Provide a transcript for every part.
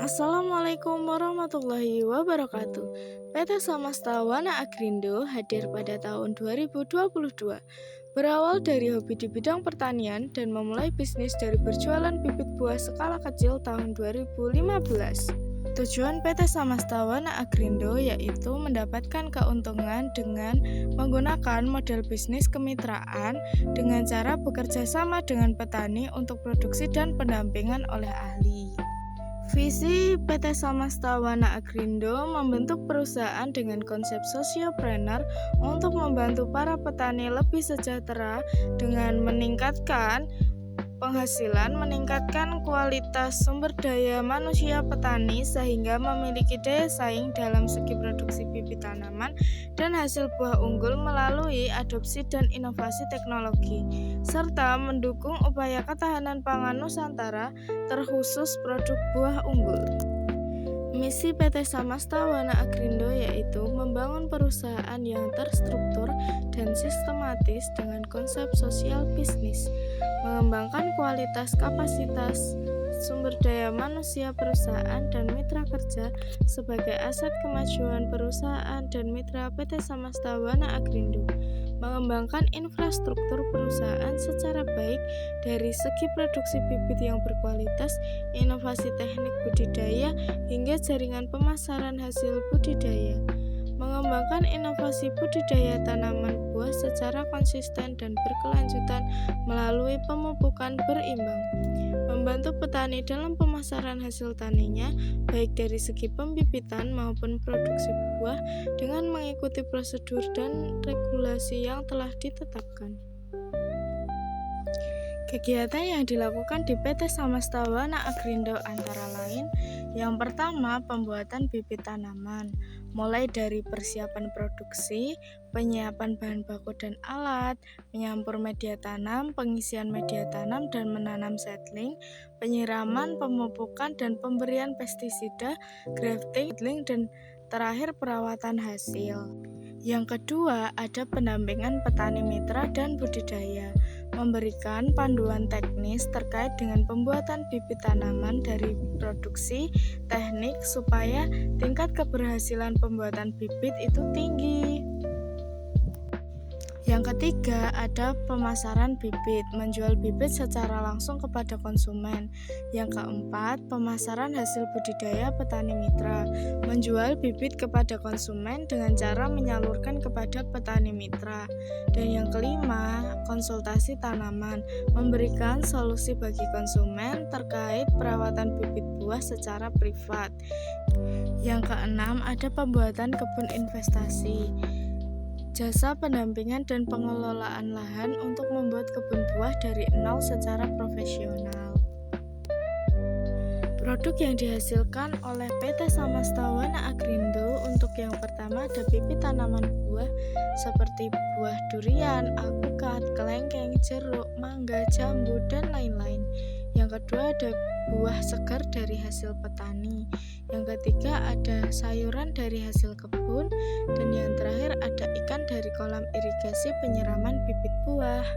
Assalamualaikum warahmatullahi wabarakatuh. PT Samasta Wana Agrindo hadir pada tahun 2022. Berawal dari hobi di bidang pertanian dan memulai bisnis dari berjualan bibit buah skala kecil tahun 2015. Tujuan PT Samasta Wana Agrindo yaitu mendapatkan keuntungan dengan menggunakan model bisnis kemitraan dengan cara bekerja sama dengan petani untuk produksi dan pendampingan oleh ahli. Visi PT Samasta Wana Agrindo membentuk perusahaan dengan konsep sosiopreneur untuk membantu para petani lebih sejahtera dengan meningkatkan penghasilan, meningkatkan kualitas sumber daya manusia petani sehingga memiliki daya saing dalam segi produksi bibit tanaman dan hasil buah unggul melalui adopsi dan inovasi teknologi, serta mendukung upaya ketahanan pangan Nusantara terkhusus produk buah unggul. Misi PT Samasta Wana Agrindo yaitu membangun perusahaan yang terstruktur dan sistematis dengan konsep sosial bisnis, mengembangkan kualitas kapasitas sumber daya manusia perusahaan dan mitra kerja sebagai aset kemajuan perusahaan dan mitra PT Samasta Wana Agrindo, mengembangkan infrastruktur perusahaan secara baik dari segi produksi bibit yang berkualitas, inovasi teknik budidaya, hingga jaringan pemasaran hasil budidaya, mengembangkan inovasi budidaya tanaman buah secara konsisten dan berkelanjutan melalui pemupukan berimbang, membantu petani dalam pemasaran hasil taninya baik dari segi pembibitan maupun produksi buah dengan mengikuti prosedur dan regulasi yang telah ditetapkan. Kegiatan yang dilakukan di PT Samasta Wana Agrindo antara lain: yang pertama, pembuatan bibit tanaman, mulai dari persiapan produksi, penyiapan bahan baku dan alat, menyampur media tanam, pengisian media tanam dan menanam seedling, penyiraman, pemupukan dan pemberian pestisida, grafting, dan terakhir perawatan hasil. Yang kedua, ada pendampingan petani mitra dan budidaya, memberikan panduan teknis terkait dengan pembuatan bibit tanaman dari produksi, teknik supaya tingkat keberhasilan pembuatan bibit itu tinggi. Yang ketiga, ada pemasaran bibit, menjual bibit secara langsung kepada konsumen. Yang keempat, pemasaran hasil budidaya petani mitra, menjual bibit kepada konsumen dengan cara menyalurkan kepada petani mitra. Dan yang kelima, konsultasi tanaman, memberikan solusi bagi konsumen terkait perawatan bibit buah secara privat. Yang keenam, ada pembuatan kebun investasi, jasa pendampingan dan pengelolaan lahan untuk membuat kebun buah dari nol secara profesional. Produk yang dihasilkan oleh PT Samasta Wana Agrindo untuk yang pertama ada bibit tanaman buah seperti buah durian, alpukat, kelengkeng, jeruk, mangga, jambu, dan lain-lain. Yang kedua ada buah segar dari hasil petani. Yang ketiga ada sayuran dari hasil kebun. Dan yang terakhir ada ikan dari kolam irigasi penyiraman bibit buah.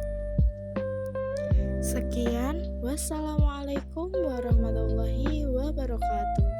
Sekian, wassalamualaikum warahmatullahi wabarakatuh.